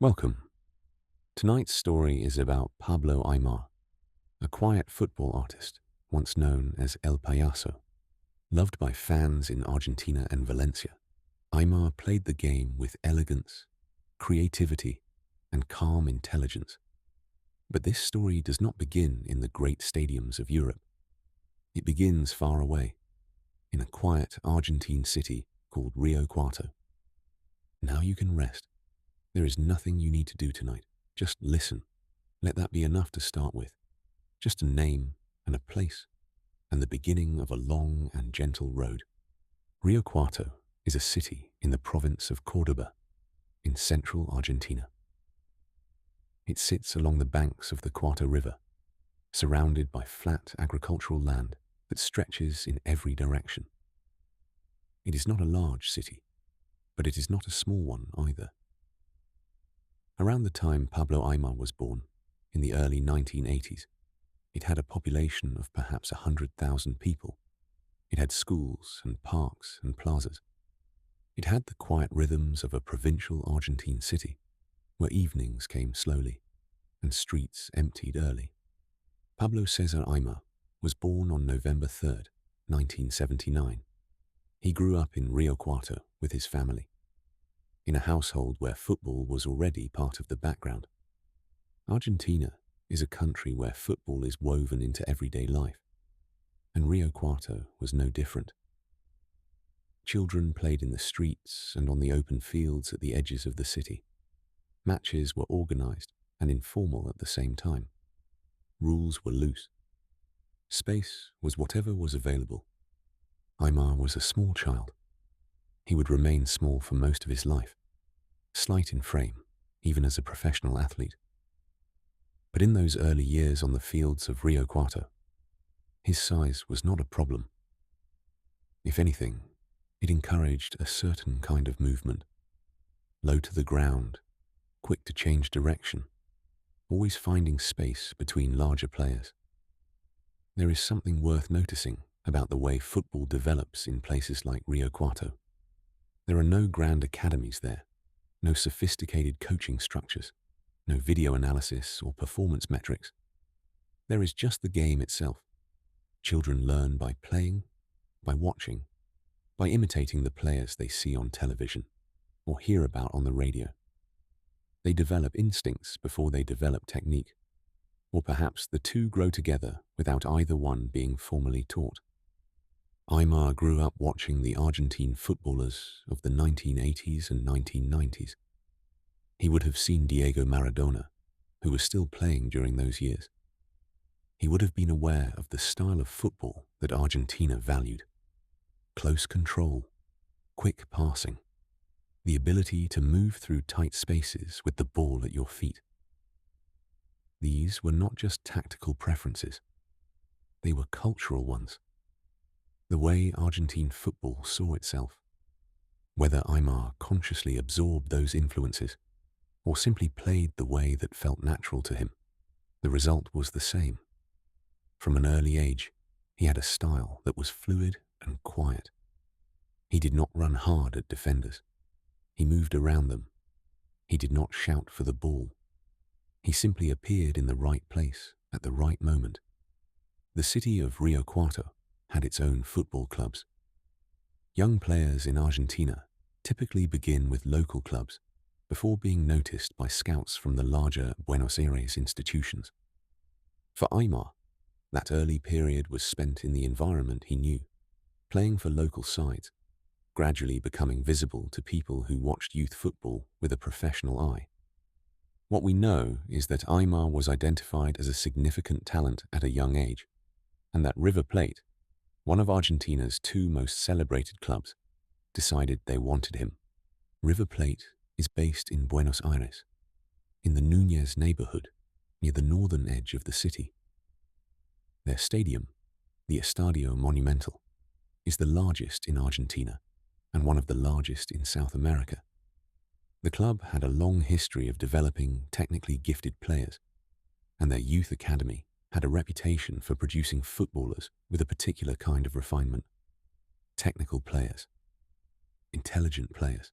Welcome. Tonight's story is about Pablo Aimar, a quiet football artist once known as El Payaso. Loved by fans in Argentina and Valencia, Aimar played the game with elegance, creativity, and calm intelligence. But this story does not begin in the great stadiums of Europe. It begins far away, in a quiet Argentine city called Rio Cuarto. Now you can rest. There is nothing you need to do tonight. Just listen. Let that be enough to start with. Just a name and a place, and the beginning of a long and gentle road. Rio Cuarto is a city in the province of Córdoba, in central Argentina. It sits along the banks of the Cuarto River, surrounded by flat agricultural land that stretches in every direction. It is not a large city, but it is not a small one either. Around the time Pablo Aimar was born, in the early 1980s, it had a population of perhaps 100,000 people. It had schools and parks and plazas. It had the quiet rhythms of a provincial Argentine city, where evenings came slowly and streets emptied early. Pablo Cesar Aimar was born on November 3rd, 1979. He grew up in Rio Cuarto with his family, in a household where football was already part of the background. Argentina is a country where football is woven into everyday life, and Rio Cuarto was no different. Children played in the streets and on the open fields at the edges of the city. Matches were organized and informal at the same time. Rules were loose. Space was whatever was available. Aimar was a small child. He would remain small for most of his life, slight in frame, even as a professional athlete. But in those early years on the fields of Rio Cuarto, his size was not a problem. If anything, it encouraged a certain kind of movement, low to the ground, quick to change direction, always finding space between larger players. There is something worth noticing about the way football develops in places like Rio Cuarto. There are no grand academies there, no sophisticated coaching structures, no video analysis or performance metrics. There is just the game itself. Children learn by playing, by watching, by imitating the players they see on television or hear about on the radio. They develop instincts before they develop technique, or perhaps the two grow together without either one being formally taught. Aimar grew up watching the Argentine footballers of the 1980s and 1990s. He would have seen Diego Maradona, who was still playing during those years. He would have been aware of the style of football that Argentina valued. Close control, quick passing, the ability to move through tight spaces with the ball at your feet. These were not just tactical preferences. They were cultural ones. The way Argentine football saw itself. Whether Aimar consciously absorbed those influences or simply played the way that felt natural to him, the result was the same. From an early age, he had a style that was fluid and quiet. He did not run hard at defenders. He moved around them. He did not shout for the ball. He simply appeared in the right place at the right moment. The city of Rio Cuarto had its own football clubs. Young players in Argentina typically begin with local clubs before being noticed by scouts from the larger Buenos Aires institutions. For Aimar, that early period was spent in the environment he knew, playing for local sides, gradually becoming visible to people who watched youth football with a professional eye. What we know is that Aimar was identified as a significant talent at a young age, and that River Plate, one of Argentina's two most celebrated clubs, decided they wanted him. River Plate is based in Buenos Aires, in the Núñez neighborhood, near the northern edge of the city. Their stadium, the Estadio Monumental, is the largest in Argentina and one of the largest in South America. The club had a long history of developing technically gifted players, and their youth academy had a reputation for producing footballers with a particular kind of refinement. Technical players, intelligent players,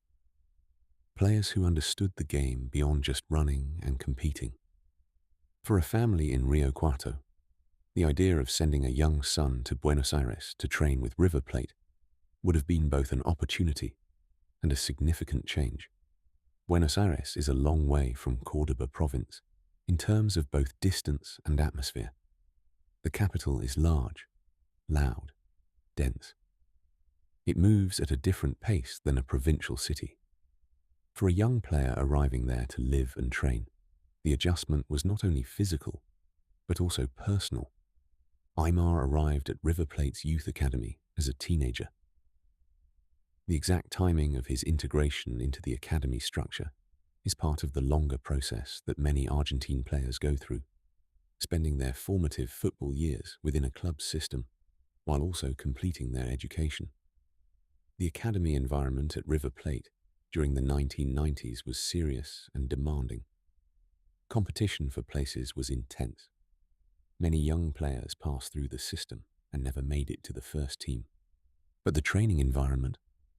players who understood the game beyond just running and competing. For a family in Rio Cuarto, the idea of sending a young son to Buenos Aires to train with River Plate would have been both an opportunity and a significant change. Buenos Aires is a long way from Córdoba province in terms of both distance and atmosphere. The capital is large, loud, dense. It moves at a different pace than a provincial city. For a young player arriving there to live and train, the adjustment was not only physical, but also personal. Aimar arrived at River Plate's youth academy as a teenager. The exact timing of his integration into the academy structure is part of the longer process that many Argentine players go through, spending their formative football years within a club system while also completing their education. The academy environment at River Plate during the 1990s was serious and demanding. Competition for places was intense. Many young players passed through the system and never made it to the first team. But the training environment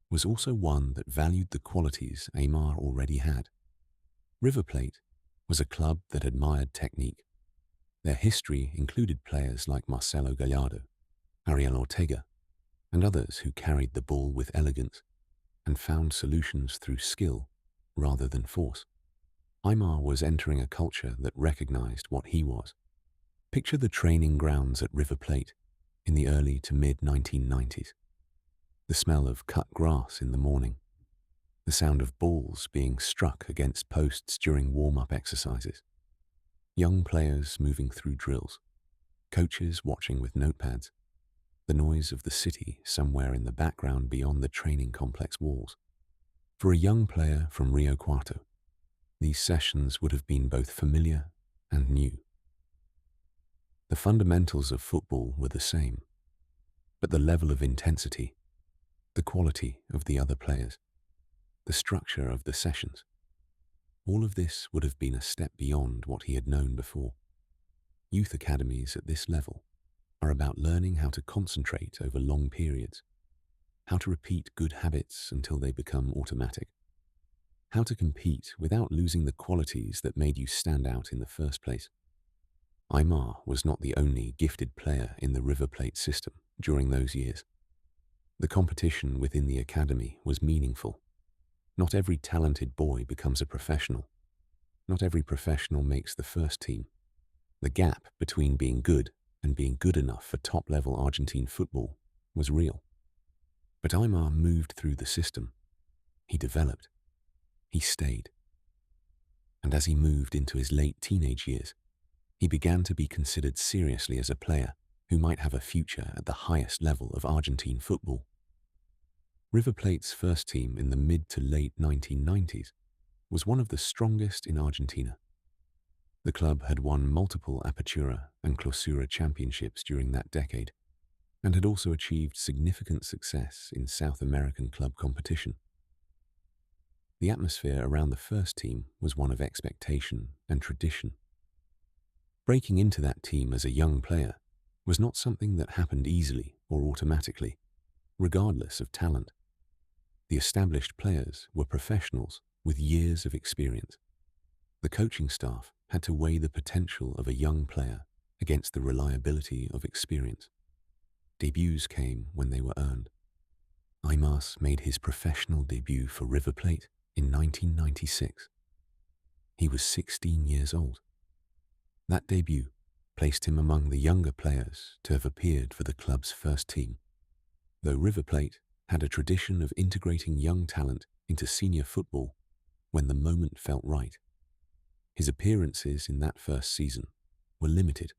was also one that valued the qualities Aimar already had. River Plate was a club that admired technique. Their history included players like Marcelo Gallardo, Ariel Ortega, and others who carried the ball with elegance and found solutions through skill rather than force. Aimar was entering a culture that recognized what he was. Picture the training grounds at River Plate in the early to mid-1990s. The smell of cut grass in the morning, the sound of balls being struck against posts during warm-up exercises, young players moving through drills, coaches watching with notepads, the noise of the city somewhere in the background beyond the training complex walls. For a young player from Rio Cuarto, these sessions would have been both familiar and new. The fundamentals of football were the same, but the level of intensity, the quality of the other players, the structure of the sessions, all of this would have been a step beyond what he had known before. Youth academies at this level are about learning how to concentrate over long periods, how to repeat good habits until they become automatic, how to compete without losing the qualities that made you stand out in the first place. Aimar was not the only gifted player in the River Plate system during those years. The competition within the academy was meaningful. Not every talented boy becomes a professional. Not every professional makes the first team. The gap between being good and being good enough for top-level Argentine football was real. But Aimar moved through the system. He developed. He stayed. And as he moved into his late teenage years, he began to be considered seriously as a player who might have a future at the highest level of Argentine football. River Plate's first team in the mid to late 1990s was one of the strongest in Argentina. The club had won multiple Apertura and Clausura championships during that decade and had also achieved significant success in South American club competition. The atmosphere around the first team was one of expectation and tradition. Breaking into that team as a young player was not something that happened easily or automatically, regardless of talent. The established players were professionals with years of experience. The coaching staff had to weigh the potential of a young player against the reliability of experience. Debuts came when they were earned. Aimar made his professional debut for River Plate in 1996. He was 16 years old. That debut placed him among the younger players to have appeared for the club's first team. Though River Plate had a tradition of integrating young talent into senior football when the moment felt right, his appearances in that first season were limited,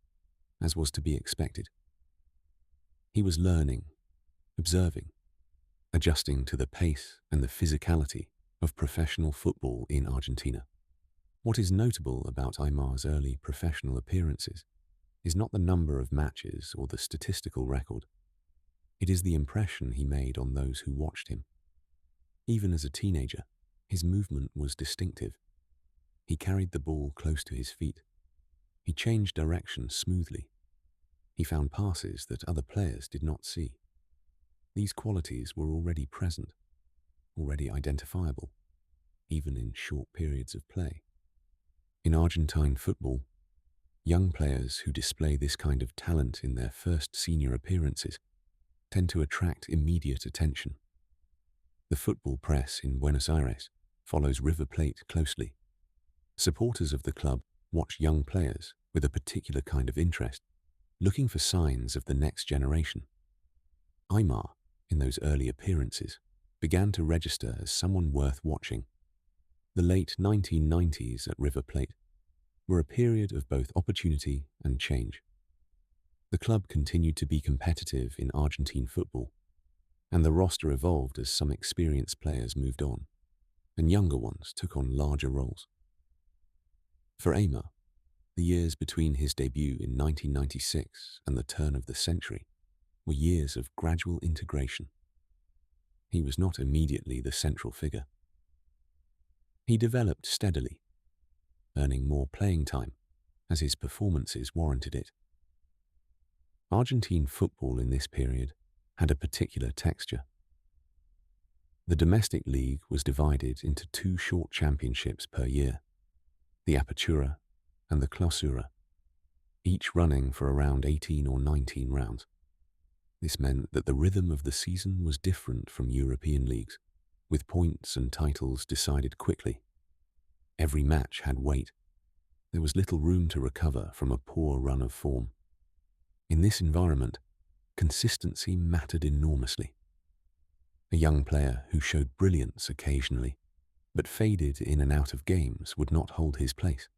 as was to be expected. He was learning, observing, adjusting to the pace and the physicality of professional football in Argentina. What is notable about Aimar's early professional appearances is not the number of matches or the statistical record. It is the impression he made on those who watched him. Even as a teenager, his movement was distinctive. He carried the ball close to his feet. He changed direction smoothly. He found passes that other players did not see. These qualities were already present, already identifiable. even in short periods of play. In Argentine football, young players who display this kind of talent in their first senior appearances tend to attract immediate attention. The football press in Buenos Aires follows River Plate closely. Supporters of the club watch young players with a particular kind of interest, looking for signs of the next generation. Aimar, in those early appearances, began to register as someone worth watching. The late 1990s at River Plate were a period of both opportunity and change. The club continued to be competitive in Argentine football, and the roster evolved as some experienced players moved on, and younger ones took on larger roles. For Aimar, the years between his debut in 1996 and the turn of the century were years of gradual integration. He was not immediately the central figure. He developed steadily, earning more playing time as his performances warranted it. Argentine football in this period had a particular texture. The domestic league was divided into two short championships per year, the Apertura and the Clausura, each running for around 18 or 19 rounds. This meant that the rhythm of the season was different from European leagues, with points and titles decided quickly. Every match had weight. There was little room to recover from a poor run of form. In this environment, consistency mattered enormously. A young player who showed brilliance occasionally, but faded in and out of games, would not hold his place.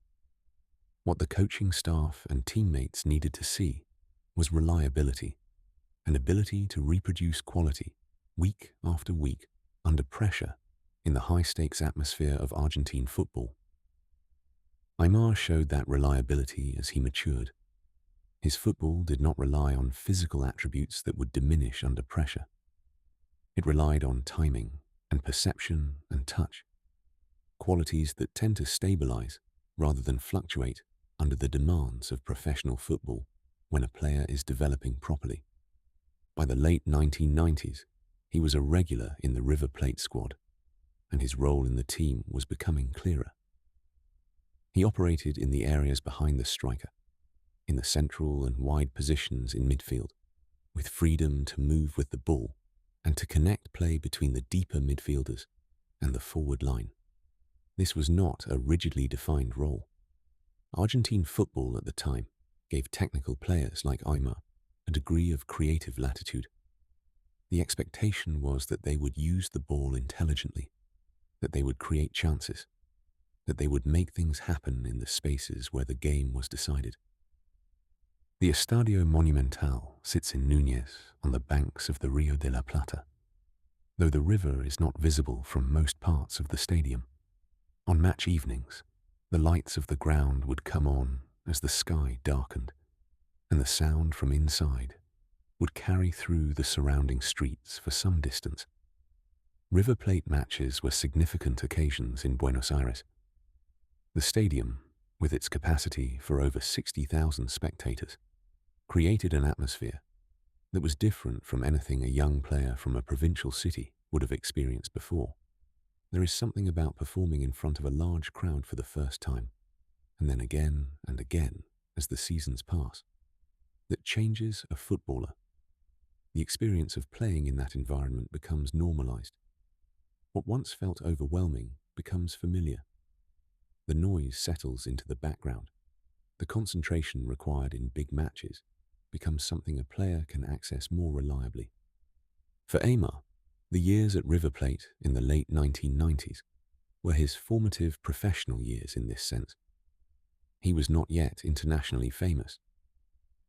What the coaching staff and teammates needed to see was reliability, an ability to reproduce quality week after week under pressure in the high-stakes atmosphere of Argentine football. Aimar showed that reliability as he matured. His football did not rely on physical attributes that would diminish under pressure. It relied on timing and perception and touch, qualities that tend to stabilize rather than fluctuate under the demands of professional football when a player is developing properly. By the late 1990s, he was a regular in the River Plate squad, and his role in the team was becoming clearer. He operated in the areas behind the striker, in the central and wide positions in midfield, with freedom to move with the ball and to connect play between the deeper midfielders and the forward line. This was not a rigidly defined role. Argentine football at the time gave technical players like Aimar a degree of creative latitude. The expectation was that they would use the ball intelligently, that they would create chances, that they would make things happen in the spaces where the game was decided. The Estadio Monumental sits in Núñez on the banks of the Rio de la Plata, though the river is not visible from most parts of the stadium. On match evenings, the lights of the ground would come on as the sky darkened, and the sound from inside would carry through the surrounding streets for some distance. River Plate matches were significant occasions in Buenos Aires. The stadium, with its capacity for over 60,000 spectators, created an atmosphere that was different from anything a young player from a provincial city would have experienced before. There is something about performing in front of a large crowd for the first time, and then again and again as the seasons pass, that changes a footballer. The experience of playing in that environment becomes normalized. What once felt overwhelming becomes familiar. The noise settles into the background. The concentration required in big matches becomes something a player can access more reliably. For Aimar, the years at River Plate in the late 1990s were his formative professional years in this sense. He was not yet internationally famous.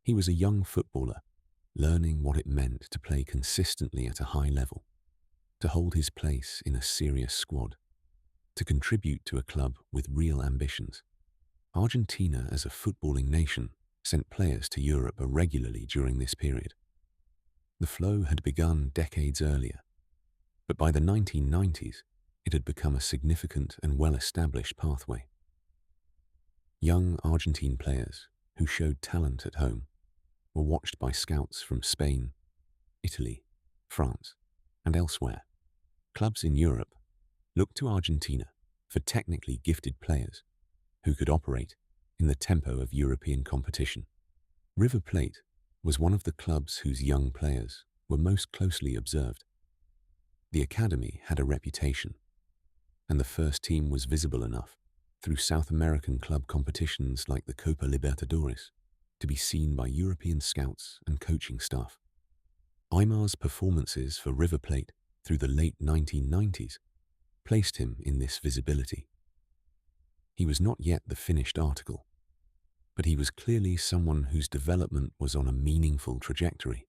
He was a young footballer, learning what it meant to play consistently at a high level, to hold his place in a serious squad, to contribute to a club with real ambitions. Argentina, as a footballing nation, sent players to Europe regularly during this period. The flow had begun decades earlier, but by the 1990s, it had become a significant and well-established pathway. Young Argentine players who showed talent at home were watched by scouts from Spain, Italy, France, and elsewhere. Clubs in Europe looked to Argentina for technically gifted players who could operate in the tempo of European competition. River Plate was one of the clubs whose young players were most closely observed. The academy had a reputation, and the first team was visible enough through South American club competitions like the Copa Libertadores to be seen by European scouts and coaching staff. Aimar's performances for River Plate through the late 1990s placed him in this visibility. He was not yet the finished article, but he was clearly someone whose development was on a meaningful trajectory.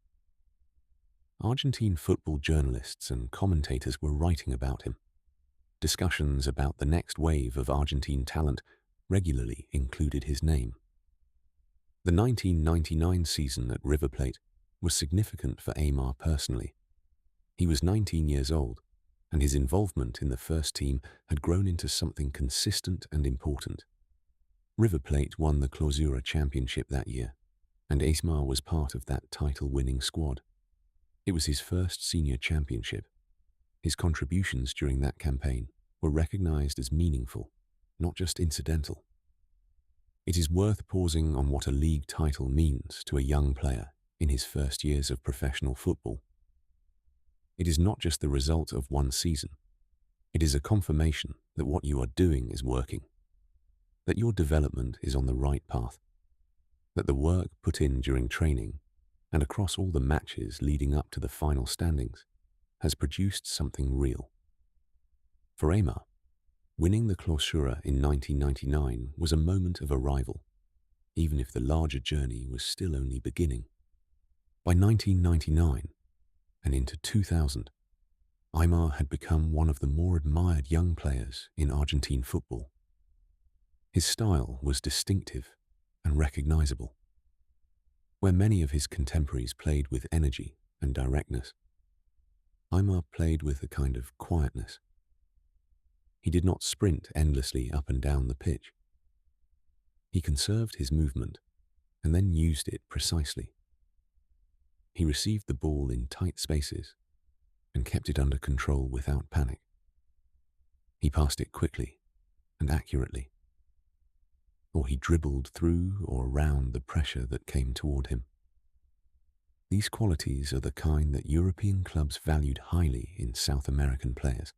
Argentine football journalists and commentators were writing about him. Discussions about the next wave of Argentine talent regularly included his name. The 1999 season at River Plate was significant for Aimar personally. He was 19 years old, and his involvement in the first team had grown into something consistent and important. River Plate won the Clausura Championship that year, and Aimar was part of that title-winning squad. It was his first senior championship. His contributions during that campaign were recognized as meaningful, not just incidental. It is worth pausing on what a league title means to a young player in his first years of professional football. It is not just the result of one season. It is a confirmation that what you are doing is working, that your development is on the right path, that the work put in during training and across all the matches leading up to the final standings has produced something real. For Aimar, winning the Clausura in 1999 was a moment of arrival, even if the larger journey was still only beginning. By 1999 and into 2000, Aimar had become one of the more admired young players in Argentine football. His style was distinctive and recognizable. Where many of his contemporaries played with energy and directness, Aimar played with a kind of quietness. He did not sprint endlessly up and down the pitch. He conserved his movement and then used it precisely. He received the ball in tight spaces and kept it under control without panic. He passed it quickly and accurately, or he dribbled through or around the pressure that came toward him. These qualities are the kind that European clubs valued highly in South American players.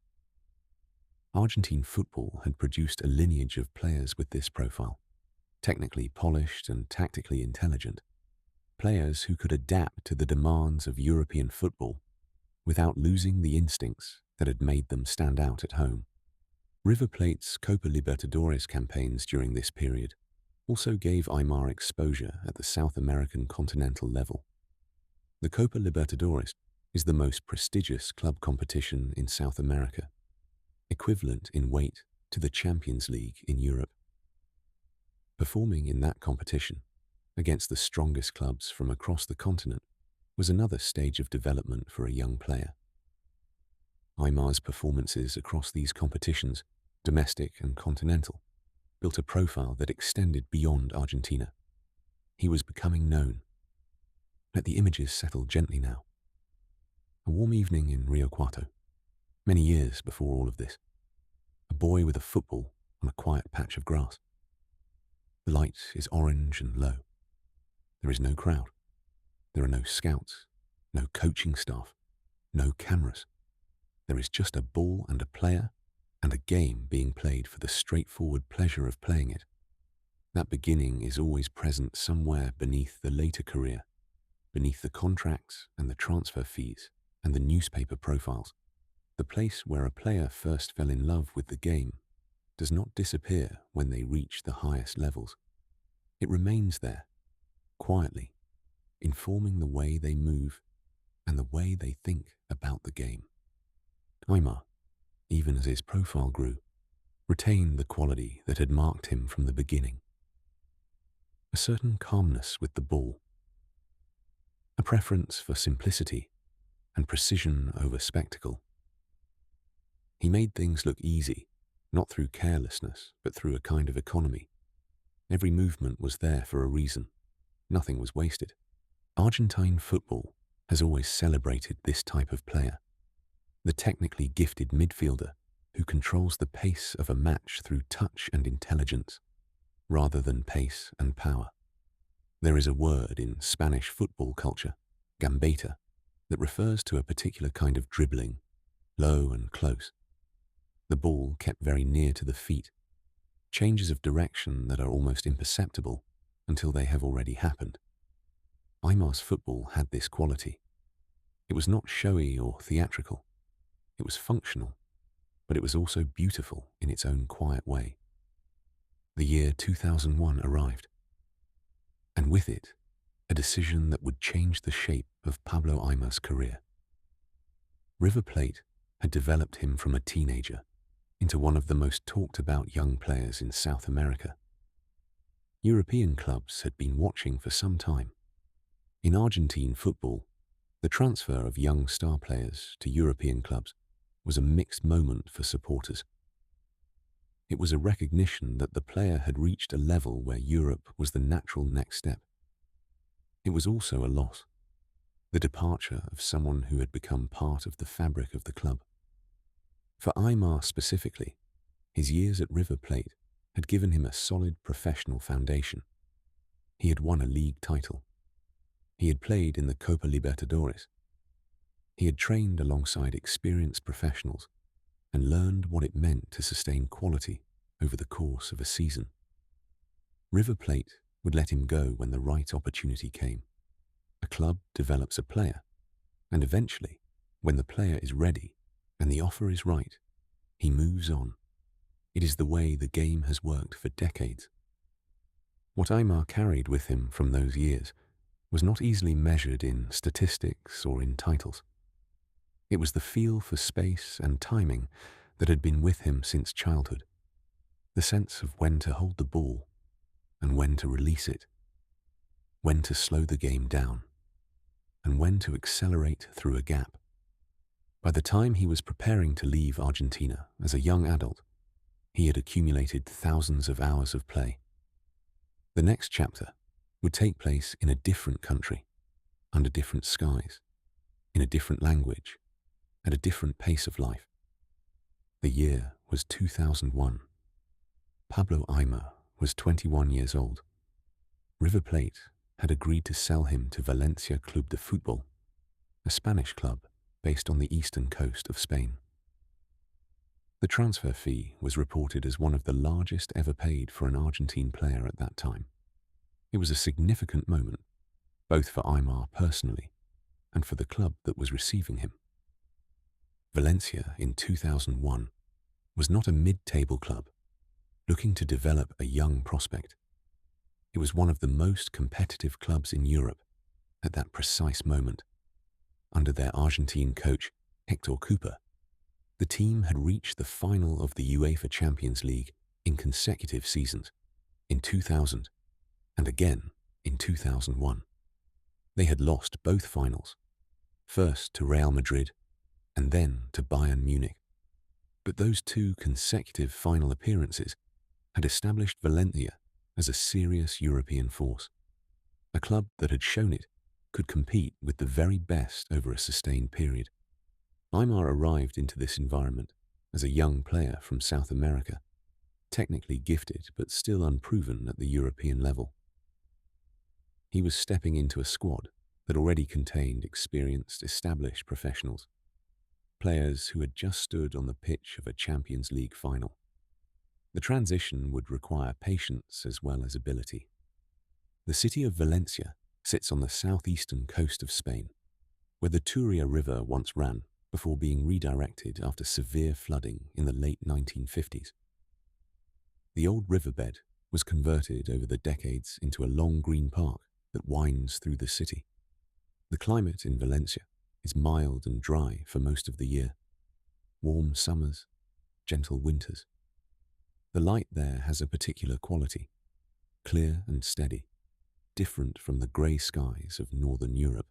Argentine football had produced a lineage of players with this profile, technically polished and tactically intelligent, players who could adapt to the demands of European football without losing the instincts that had made them stand out at home. River Plate's Copa Libertadores campaigns during this period also gave Aimar exposure at the South American continental level. The Copa Libertadores is the most prestigious club competition in South America, equivalent in weight to the Champions League in Europe. Performing in that competition against the strongest clubs from across the continent was another stage of development for a young player. Aimar's performances across these competitions, domestic and continental, built a profile that extended beyond Argentina. He was becoming known. Let the images settle gently now. A warm evening in Rio Cuarto, many years before all of this. A boy with a football on a quiet patch of grass. The light is orange and low. There is no crowd. There are no scouts, no coaching staff, no cameras. There is just a ball and a player and a game being played for the straightforward pleasure of playing it. That beginning is always present somewhere beneath the later career, beneath the contracts and the transfer fees and the newspaper profiles. The place where a player first fell in love with the game does not disappear when they reach the highest levels. It remains there, quietly, informing the way they move and the way they think about the game. Aimar, even as his profile grew, retained the quality that had marked him from the beginning. A certain calmness with the ball, a preference for simplicity and precision over spectacle. He made things look easy, not through carelessness, but through a kind of economy. Every movement was there for a reason. Nothing was wasted. Argentine football has always celebrated this type of player, the technically gifted midfielder who controls the pace of a match through touch and intelligence, rather than pace and power. There is a word in Spanish football culture, gambeta, that refers to a particular kind of dribbling, low and close. The ball kept very near to the feet, changes of direction that are almost imperceptible until they have already happened. Aimar's football had this quality. It was not showy or theatrical. It was functional, but it was also beautiful in its own quiet way. The year 2001 arrived, and with it, a decision that would change the shape of Pablo Aimar's career. River Plate had developed him from a teenager into one of the most talked about young players in South America. European clubs had been watching for some time. In Argentine football, the transfer of young star players to European clubs was a mixed moment for supporters. It was a recognition that the player had reached a level where Europe was the natural next step. It was also a loss, the departure of someone who had become part of the fabric of the club. For Aimar specifically, his years at River Plate had given him a solid professional foundation. He had won a league title. He had played in the Copa Libertadores. He had trained alongside experienced professionals and learned what it meant to sustain quality over the course of a season. River Plate would let him go when the right opportunity came. A club develops a player, and eventually, when the player is ready and the offer is right, he moves on. It is the way the game has worked for decades. What Aimar carried with him from those years was not easily measured in statistics or in titles. It was the feel for space and timing that had been with him since childhood, the sense of when to hold the ball and when to release it, when to slow the game down, and when to accelerate through a gap. By the time he was preparing to leave Argentina as a young adult, he had accumulated thousands of hours of play. The next chapter would take place in a different country, under different skies, in a different language, at a different pace of life. The year was 2001. Pablo Aimar was 21 years old. River Plate had agreed to sell him to Valencia Club de Football, a Spanish club based on the eastern coast of Spain. The transfer fee was reported as one of the largest ever paid for an Argentine player at that time. It was a significant moment, both for Aimar personally and for the club that was receiving him. Valencia in 2001 was not a mid-table club looking to develop a young prospect. It was one of the most competitive clubs in Europe at that precise moment. Under their Argentine coach, Hector Cooper, the team had reached the final of the UEFA Champions League in consecutive seasons, in 2000 and again in 2001. They had lost both finals, first to Real Madrid and then to Bayern Munich. But those two consecutive final appearances had established Valencia as a serious European force, a club that had shown it could compete with the very best over a sustained period. Aimar arrived into this environment as a young player from South America, technically gifted but still unproven at the European level. He was stepping into a squad that already contained experienced, established professionals, players who had just stood on the pitch of a Champions League final. The transition would require patience as well as ability. The city of Valencia sits on the southeastern coast of Spain, where the Turia River once ran before being redirected after severe flooding in the late 1950s. The old riverbed was converted over the decades into a long green park that winds through the city. The climate in Valencia is mild and dry for most of the year. Warm summers, gentle winters. The light there has a particular quality, clear and steady, different from the grey skies of northern Europe.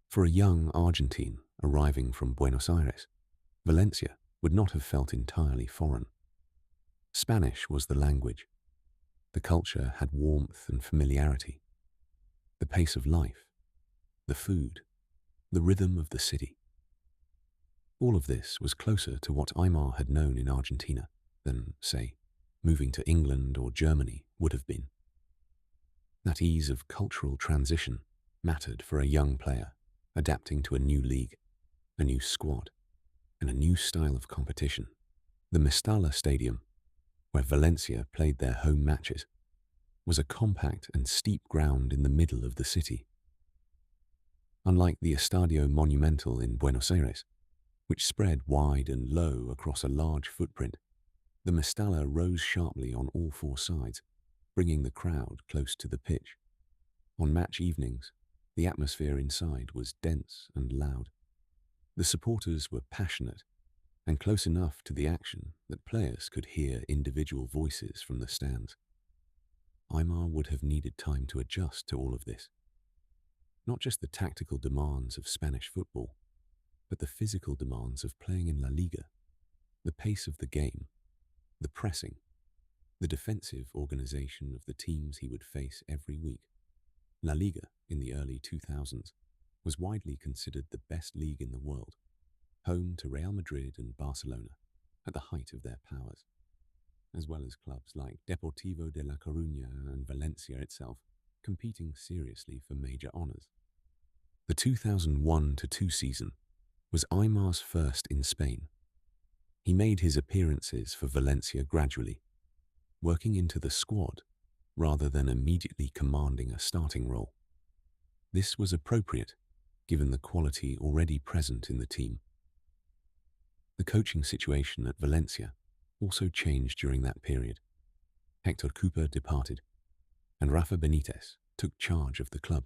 For a young Argentine arriving from Buenos Aires, Valencia would not have felt entirely foreign. Spanish was the language. The culture had warmth and familiarity. The pace of life, the food, the rhythm of the city. All of this was closer to what Aimar had known in Argentina than, say, moving to England or Germany would have been. That ease of cultural transition mattered for a young player adapting to a new league, a new squad, and a new style of competition. The Mestalla Stadium, where Valencia played their home matches, was a compact and steep ground in the middle of the city. Unlike the Estadio Monumental in Buenos Aires, which spread wide and low across a large footprint, the Mestalla rose sharply on all four sides, bringing the crowd close to the pitch. On match evenings, the atmosphere inside was dense and loud. The supporters were passionate and close enough to the action that players could hear individual voices from the stands. Aimar would have needed time to adjust to all of this. Not just the tactical demands of Spanish football, but the physical demands of playing in La Liga, the pace of the game, the pressing, the defensive organization of the teams he would face every week. La Liga, in the early 2000s, was widely considered the best league in the world, home to Real Madrid and Barcelona at the height of their powers, as well as clubs like Deportivo de La Coruña and Valencia itself, competing seriously for major honors. The 2001-2 season was Aimar's first in Spain. He made his appearances for Valencia gradually, working into the squad rather than immediately commanding a starting role. This was appropriate, given the quality already present in the team. The coaching situation at Valencia also changed during that period. Hector Cooper departed, and Rafa Benitez took charge of the club.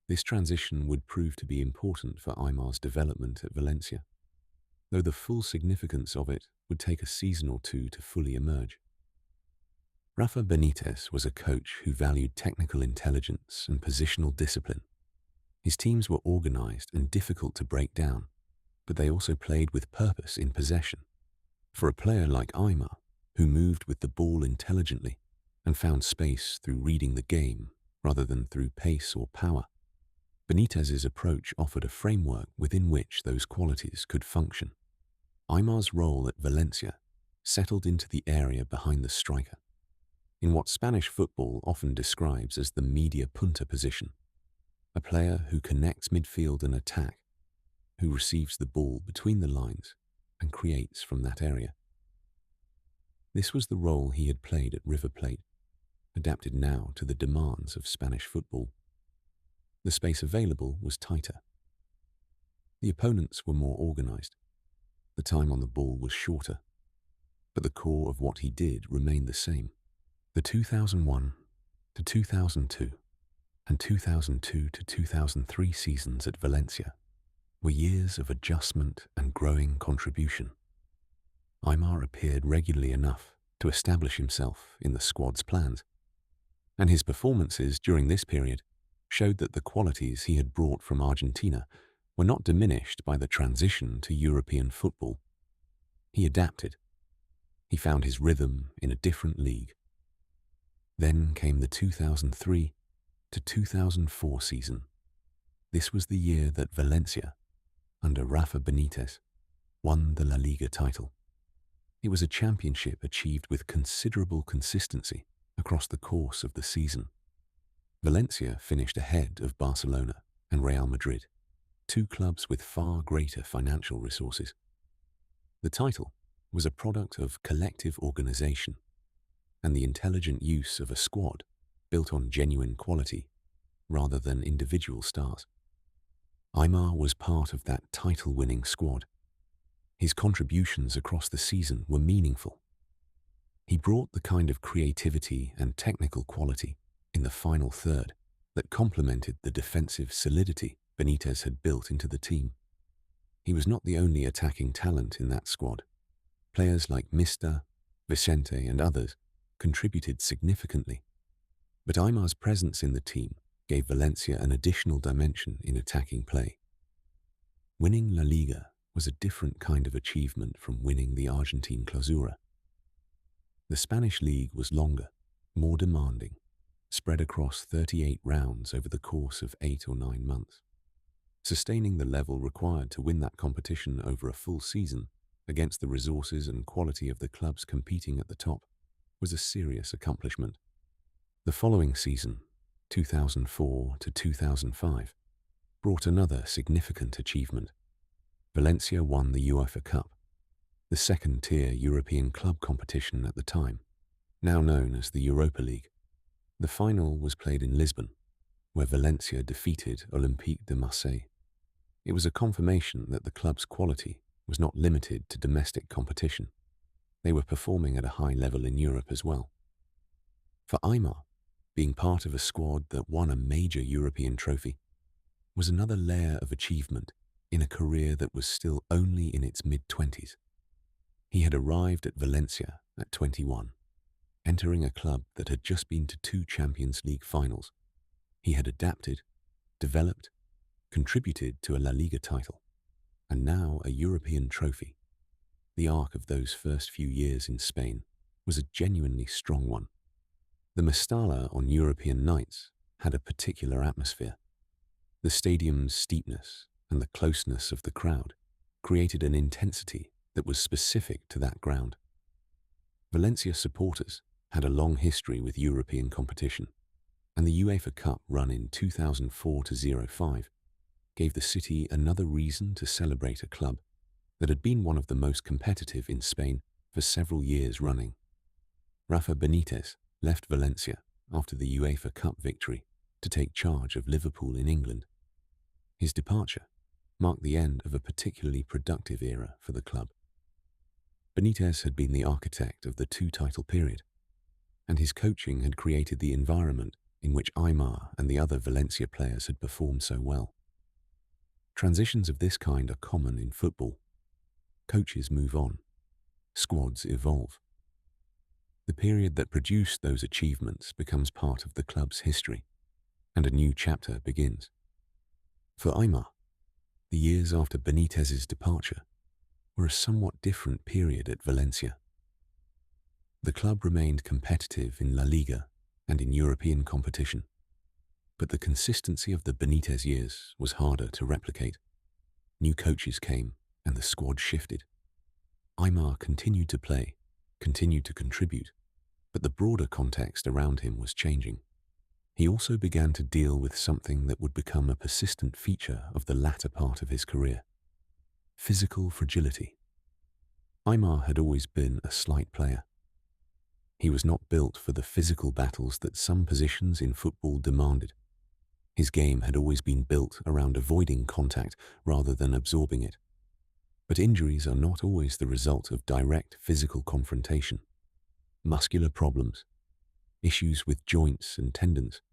This transition would prove to be important for Aimar's development at Valencia, though the full significance of it would take a season or two to fully emerge. Rafa Benitez was a coach who valued technical intelligence and positional discipline. His teams were organized and difficult to break down, but they also played with purpose in possession. For a player like Aimar, who moved with the ball intelligently and found space through reading the game rather than through pace or power, Benitez's approach offered a framework within which those qualities could function. Aimar's role at Valencia settled into the area behind the striker, in what Spanish football often describes as the media punta position, a player who connects midfield and attack, who receives the ball between the lines and creates from that area. This was the role he had played at River Plate, adapted now to the demands of Spanish football. The space available was tighter. The opponents were more organized. The time on the ball was shorter, but the core of what he did remained the same. The 2001-2002 and 2002-2003 seasons at Valencia were years of adjustment and growing contribution. Aimar appeared regularly enough to establish himself in the squad's plans, and his performances during this period showed that the qualities he had brought from Argentina were not diminished by the transition to European football. He adapted. He found his rhythm in a different league. Then came the 2003-2004 season. This was the year that Valencia, under Rafa Benitez, won the La Liga title. It was a championship achieved with considerable consistency across the course of the season. Valencia finished ahead of Barcelona and Real Madrid, two clubs with far greater financial resources. The title was a product of collective organization and the intelligent use of a squad built on genuine quality rather than individual stars. Aimar was part of that title-winning squad. His contributions across the season were meaningful. He brought the kind of creativity and technical quality in the final third that complemented the defensive solidity Benitez had built into the team. He was not the only attacking talent in that squad. Players like Mista, Vicente and others contributed significantly, but Aimar's presence in the team gave Valencia an additional dimension in attacking play. Winning La Liga was a different kind of achievement from winning the Argentine Clausura. The Spanish league was longer, more demanding, spread across 38 rounds over the course of 8 or 9 months. Sustaining the level required to win that competition over a full season against the resources and quality of the clubs competing at the top was a serious accomplishment. The following season, 2004 to 2005, brought another significant achievement. Valencia won the UEFA Cup, the second-tier European club competition at the time, now known as the Europa League. The final was played in Lisbon, where Valencia defeated Olympique de Marseille. It was a confirmation that the club's quality was not limited to domestic competition. They were performing at a high level in Europe as well. For Aimar, being part of a squad that won a major European trophy was another layer of achievement in a career that was still only in its mid-20s. He had arrived at Valencia at 21, entering a club that had just been to 2 Champions League finals. He had adapted, developed, contributed to a La Liga title, and now a European trophy. The arc of those first few years in Spain was a genuinely strong one. The Mestalla on European nights had a particular atmosphere. The stadium's steepness and the closeness of the crowd created an intensity that was specific to that ground. Valencia supporters had a long history with European competition, and the UEFA Cup run in 2004-05 gave the city another reason to celebrate a club that had been one of the most competitive in Spain for several years running. Rafa Benitez left Valencia after the UEFA Cup victory to take charge of Liverpool in England. His departure marked the end of a particularly productive era for the club. Benitez had been the architect of the 2-title period, and his coaching had created the environment in which Aimar and the other Valencia players had performed so well. Transitions of this kind are common in football. Coaches move on. Squads evolve. The period that produced those achievements becomes part of the club's history, and a new chapter begins. For Aimar, the years after Benitez's departure were a somewhat different period at Valencia. The club remained competitive in La Liga and in European competition, but the consistency of the Benitez years was harder to replicate. New coaches came and the squad shifted. Aimar continued to play, continued to contribute, but the broader context around him was changing. He also began to deal with something that would become a persistent feature of the latter part of his career: physical fragility. Aimar had always been a slight player. He was not built for the physical battles that some positions in football demanded. His game had always been built around avoiding contact rather than absorbing it. But injuries are not always the result of direct physical confrontation. Muscular problems, issues with joints and tendons,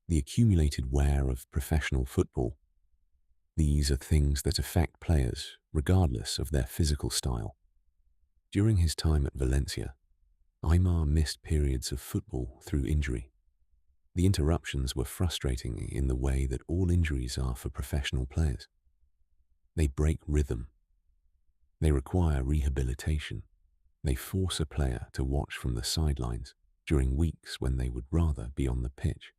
the accumulated wear of professional football. These are things that affect players regardless of their physical style. During his time at Valencia, Aimar missed periods of football through injury. The interruptions were frustrating in the way that all injuries are for professional players. They break rhythm. They require rehabilitation. They force a player to watch from the sidelines during weeks when they would rather be on the pitch.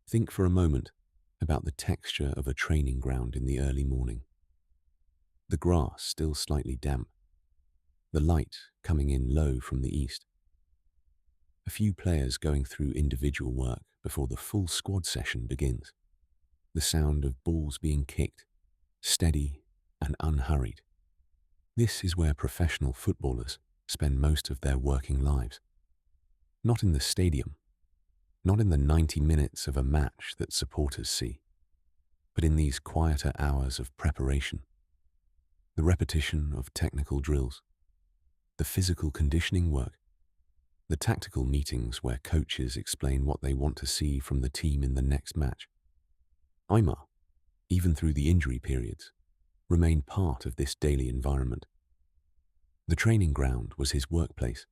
Think for a moment about the texture of a training ground in the early morning. The grass still slightly damp. The light coming in low from the east. A few players going through individual work before the full squad session begins. The sound of balls being kicked, steady and unhurried. This is where professional footballers spend most of their working lives. Not in the stadium, not in the 90 minutes of a match that supporters see, but in these quieter hours of preparation. The repetition of technical drills, the physical conditioning work, the tactical meetings where coaches explain what they want to see from the team in the next match. Aimar, even through the injury periods, remained part of this daily environment. The training ground was his workplace,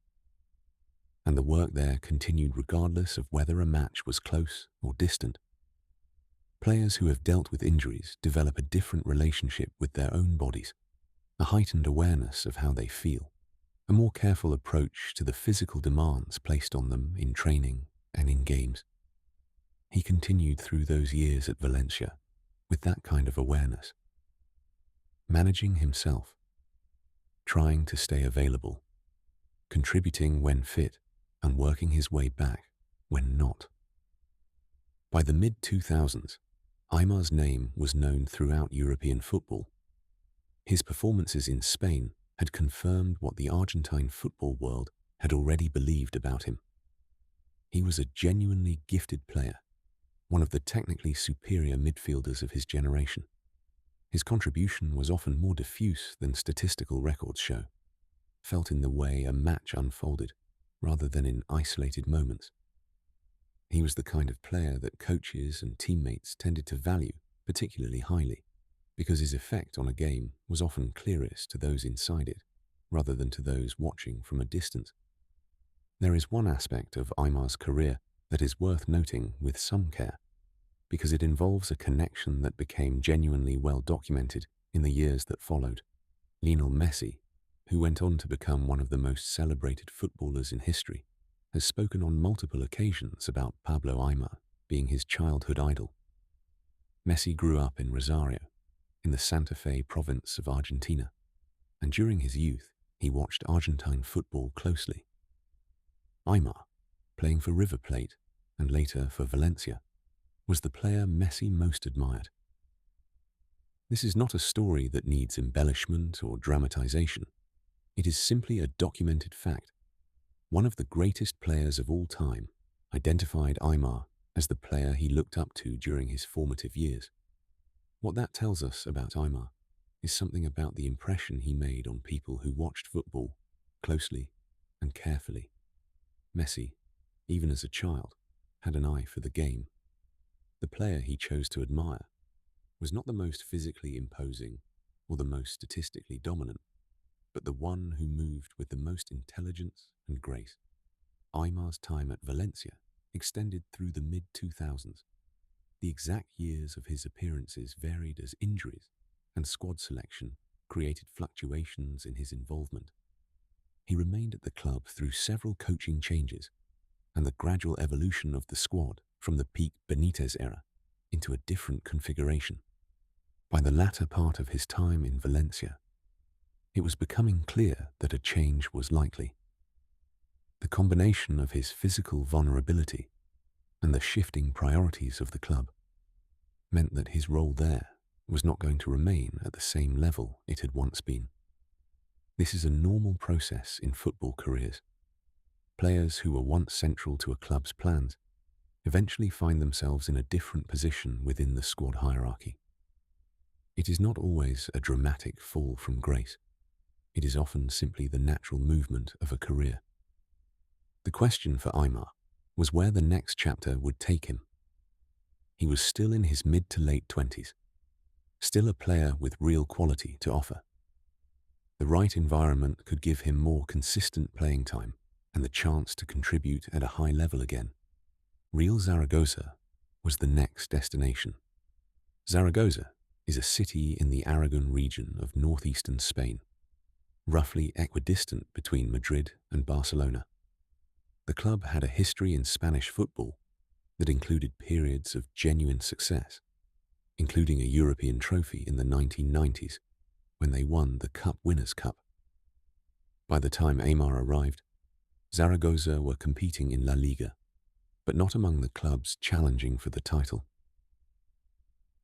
and the work there continued regardless of whether a match was close or distant. Players who have dealt with injuries develop a different relationship with their own bodies, a heightened awareness of how they feel, a more careful approach to the physical demands placed on them in training and in games. He continued through those years at Valencia, with that kind of awareness, managing himself, trying to stay available, contributing when fit, and working his way back when not. By the mid-2000s, Aimar's name was known throughout European football. His performances in Spain had confirmed what the Argentine football world had already believed about him. He was a genuinely gifted player, one of the technically superior midfielders of his generation. His contribution was often more diffuse than statistical records show, felt in the way a match unfolded, rather than in isolated moments. He was the kind of player that coaches and teammates tended to value particularly highly, because his effect on a game was often clearest to those inside it, rather than to those watching from a distance. There is one aspect of Aimar's career that is worth noting with some care, because it involves a connection that became genuinely well documented in the years that followed. Lionel Messi, who went on to become one of the most celebrated footballers in history, has spoken on multiple occasions about Pablo Aimar being his childhood idol. Messi grew up in Rosario, in the Santa Fe province of Argentina, and during his youth he watched Argentine football closely. Aimar, playing for River Plate and later for Valencia, was the player Messi most admired. This is not a story that needs embellishment or dramatization. It is simply a documented fact. One of the greatest players of all time identified Aimar as the player he looked up to during his formative years. What that tells us about Aimar is something about the impression he made on people who watched football closely and carefully. Messi, even as a child, had an eye for the game. The player he chose to admire was not the most physically imposing or the most statistically dominant, but the one who moved with the most intelligence and grace. Aimar's time at Valencia extended through the mid-2000s. The exact years of his appearances varied as injuries and squad selection created fluctuations in his involvement. He remained at the club through several coaching changes and the gradual evolution of the squad from the peak Benitez era into a different configuration. By the latter part of his time in Valencia, it was becoming clear that a change was likely. The combination of his physical vulnerability and the shifting priorities of the club meant that his role there was not going to remain at the same level it had once been. This is a normal process in football careers. Players who were once central to a club's plans eventually find themselves in a different position within the squad hierarchy. It is not always a dramatic fall from grace. It is often simply the natural movement of a career. The question for Aimar was where the next chapter would take him. He was still in his mid to late 20s, still a player with real quality to offer. The right environment could give him more consistent playing time and the chance to contribute at a high level again. Real Zaragoza was the next destination. Zaragoza is a city in the Aragon region of northeastern Spain, roughly equidistant between Madrid and Barcelona. The club had a history in Spanish football that included periods of genuine success, including a European trophy in the 1990s when they won the Cup Winners' Cup. By the time Aimar arrived, Zaragoza were competing in La Liga, but not among the clubs challenging for the title.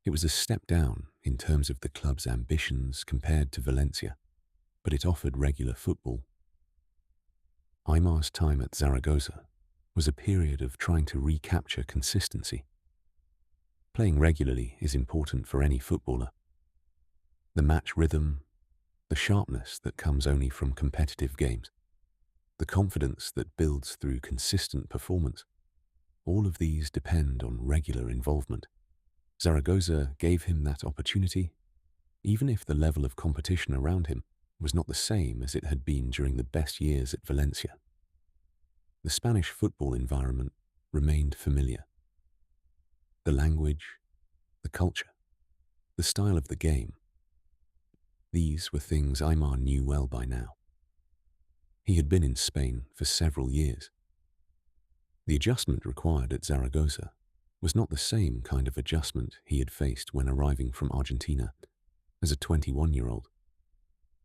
It was a step down in terms of the club's ambitions compared to Valencia, but it offered regular football. Aimar's time at Zaragoza was a period of trying to recapture consistency. Playing regularly is important for any footballer. The match rhythm, the sharpness that comes only from competitive games, the confidence that builds through consistent performance, all of these depend on regular involvement. Zaragoza gave him that opportunity, even if the level of competition around him was not the same as it had been during the best years at Valencia. The Spanish football environment remained familiar. The language, the culture, the style of the game, these were things Aimar knew well by now. He had been in Spain for several years. The adjustment required at Zaragoza was not the same kind of adjustment he had faced when arriving from Argentina as a 21-year-old.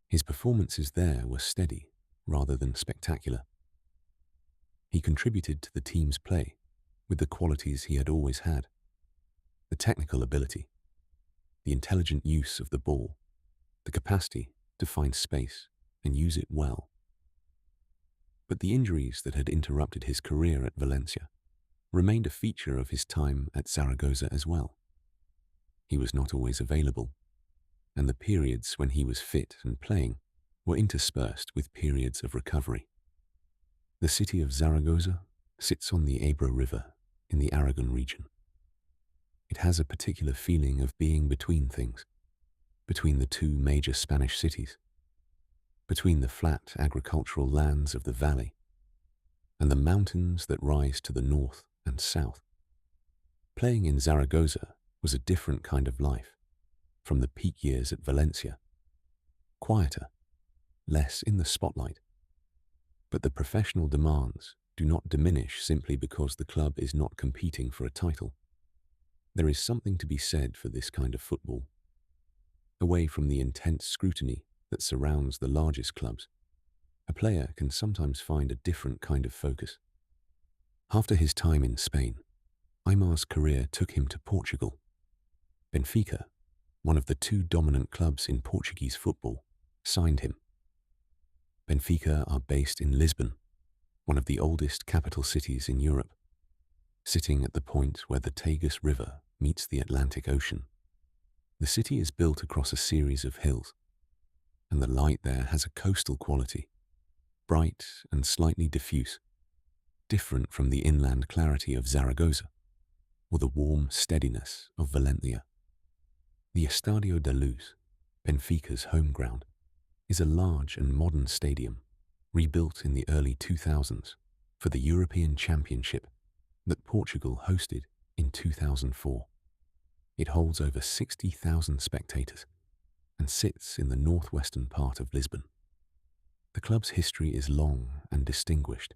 His performances there were steady rather than spectacular. He contributed to the team's play with the qualities he had always had: the technical ability, the intelligent use of the ball, the capacity to find space and use it well. But the injuries that had interrupted his career at Valencia remained a feature of his time at Zaragoza as well. He was not always available, and the periods when he was fit and playing were interspersed with periods of recovery. The city of Zaragoza sits on the Ebro River in the Aragon region. It has a particular feeling of being between things, between the two major Spanish cities, between the flat agricultural lands of the valley and the mountains that rise to the north and south. Playing in Zaragoza was a different kind of life from the peak years at Valencia. Quieter, less in the spotlight. But the professional demands do not diminish simply because the club is not competing for a title. There is something to be said for this kind of football. Away from the intense scrutiny that surrounds the largest clubs, a player can sometimes find a different kind of focus. After his time in Spain, Aimar's career took him to Portugal. Benfica, one of the two dominant clubs in Portuguese football, signed him. Benfica are based in Lisbon, one of the oldest capital cities in Europe, sitting at the point where the Tagus River meets the Atlantic Ocean. The city is built across a series of hills, and the light there has a coastal quality, bright and slightly diffuse, different from the inland clarity of Zaragoza or the warm steadiness of Valencia. The Estadio da Luz, Benfica's home ground, is a large and modern stadium rebuilt in the early 2000s for the European Championship that Portugal hosted in 2004. It holds over 60,000 spectators and sits in the northwestern part of Lisbon. The club's history is long and distinguished.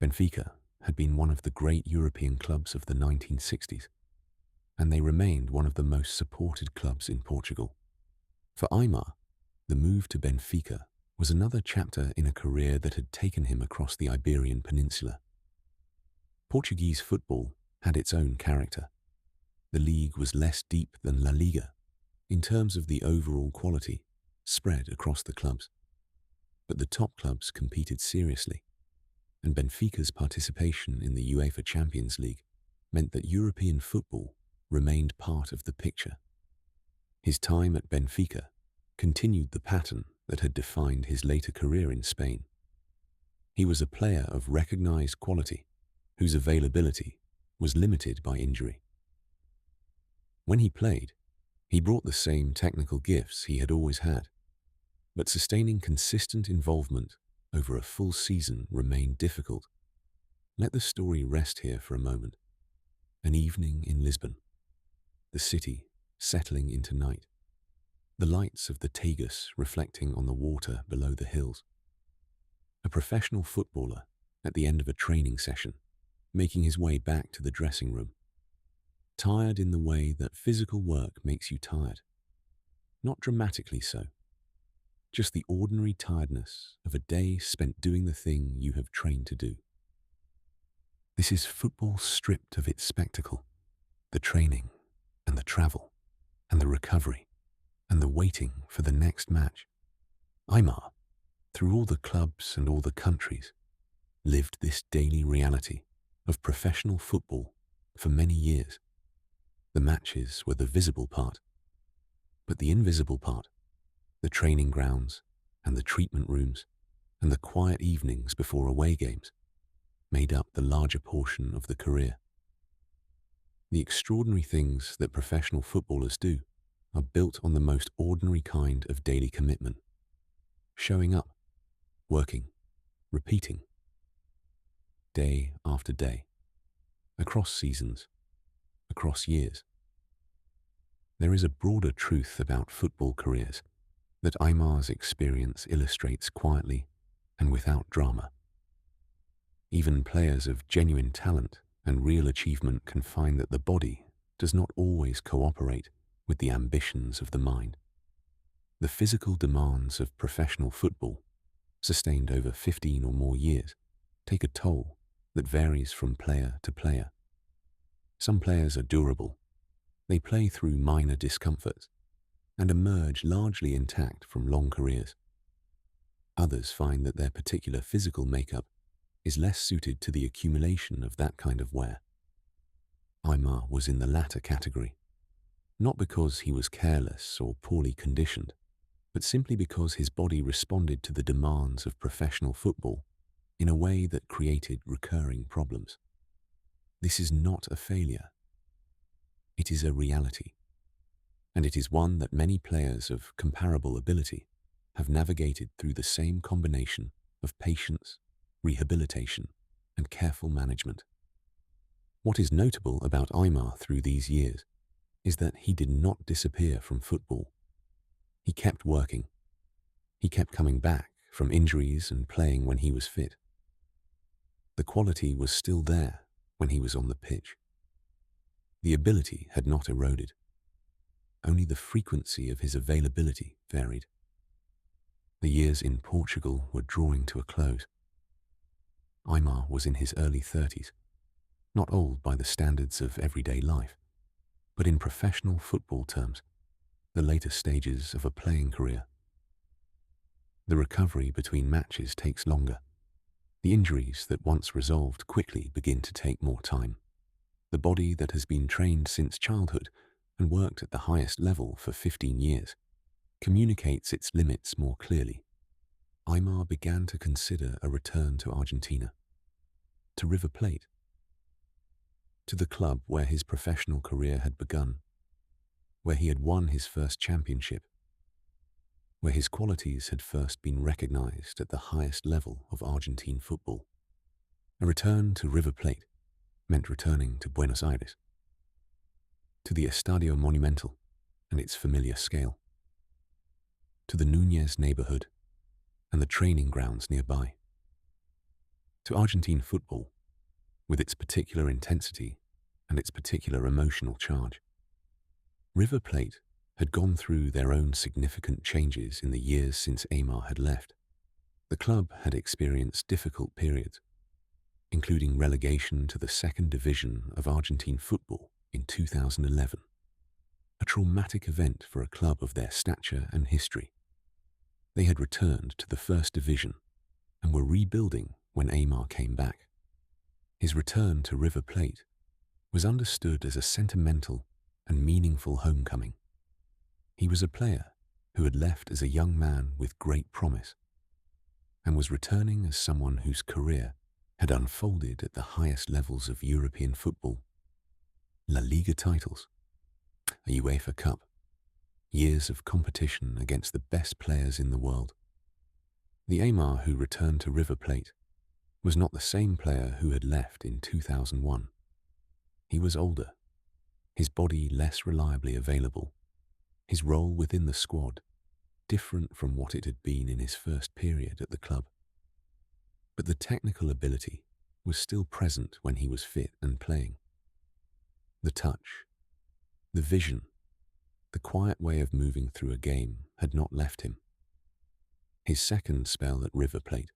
Benfica had been one of the great European clubs of the 1960s, and they remained one of the most supported clubs in Portugal. For Aimar, the move to Benfica was another chapter in a career that had taken him across the Iberian Peninsula. Portuguese football had its own character. The league was less deep than La Liga in terms of the overall quality spread across the clubs. But the top clubs competed seriously, and Benfica's participation in the UEFA Champions League meant that European football remained part of the picture. His time at Benfica continued the pattern that had defined his later career in Spain. He was a player of recognized quality whose availability was limited by injury. When he played, he brought the same technical gifts he had always had, but sustaining consistent involvement over a full season remained difficult. Let the story rest here for a moment. An evening in Lisbon, the city settling into night, the lights of the Tagus reflecting on the water below the hills. A professional footballer at the end of a training session, making his way back to the dressing room, tired in the way that physical work makes you tired. Not dramatically so, just the ordinary tiredness of a day spent doing the thing you have trained to do. This is football stripped of its spectacle, the training and the travel and the recovery and the waiting for the next match. Aimar, through all the clubs and all the countries, lived this daily reality of professional football for many years. The matches were the visible part, but the invisible part, the training grounds and the treatment rooms and the quiet evenings before away games, made up the larger portion of the career. The extraordinary things that professional footballers do are built on the most ordinary kind of daily commitment. Showing up, working, repeating, day after day, across seasons, across years. There is a broader truth about football careers that Aimar's experience illustrates quietly and without drama. Even players of genuine talent and real achievement can find that the body does not always cooperate with the ambitions of the mind. The physical demands of professional football, sustained over 15 or more years, take a toll that varies from player to player. Some players are durable. They play through minor discomforts and emerge largely intact from long careers. Others find that their particular physical makeup is less suited to the accumulation of that kind of wear. Aimar was in the latter category, not because he was careless or poorly conditioned, but simply because his body responded to the demands of professional football in a way that created recurring problems. This is not a failure. It is a reality, and it is one that many players of comparable ability have navigated through the same combination of patience, rehabilitation, and careful management. What is notable about Aimar through these years is that he did not disappear from football. He kept working. He kept coming back from injuries and playing when he was fit. The quality was still there when he was on the pitch. The ability had not eroded. Only the frequency of his availability varied. The years in Portugal were drawing to a close. Aimar was in his early 30s, not old by the standards of everyday life, but in professional football terms, the later stages of a playing career. The recovery between matches takes longer. The injuries that once resolved quickly begin to take more time. The body that has been trained since childhood and worked at the highest level for 15 years communicates its limits more clearly. Aimar began to consider a return to Argentina, to River Plate, to the club where his professional career had begun, where he had won his first championship, where his qualities had first been recognized at the highest level of Argentine football. A return to River Plate meant returning to Buenos Aires, to the Estadio Monumental and its familiar scale, to the Núñez neighborhood and the training grounds nearby, to Argentine football with its particular intensity and its particular emotional charge. River Plate had gone through their own significant changes in the years since Aimar had left. The club had experienced difficult periods, including relegation to the second division of Argentine football in 2011, a traumatic event for a club of their stature and history. They had returned to the first division and were rebuilding when Aimar came back. His return to River Plate was understood as a sentimental and meaningful homecoming. He was a player who had left as a young man with great promise and was returning as someone whose career had unfolded at the highest levels of European football. La Liga titles, a UEFA Cup, years of competition against the best players in the world. The Aimar who returned to River Plate was not the same player who had left in 2001. He was older, his body less reliably available, his role within the squad different from what it had been in his first period at the club. But the technical ability was still present when he was fit and playing. The touch, the vision, the quiet way of moving through a game had not left him. His second spell at River Plate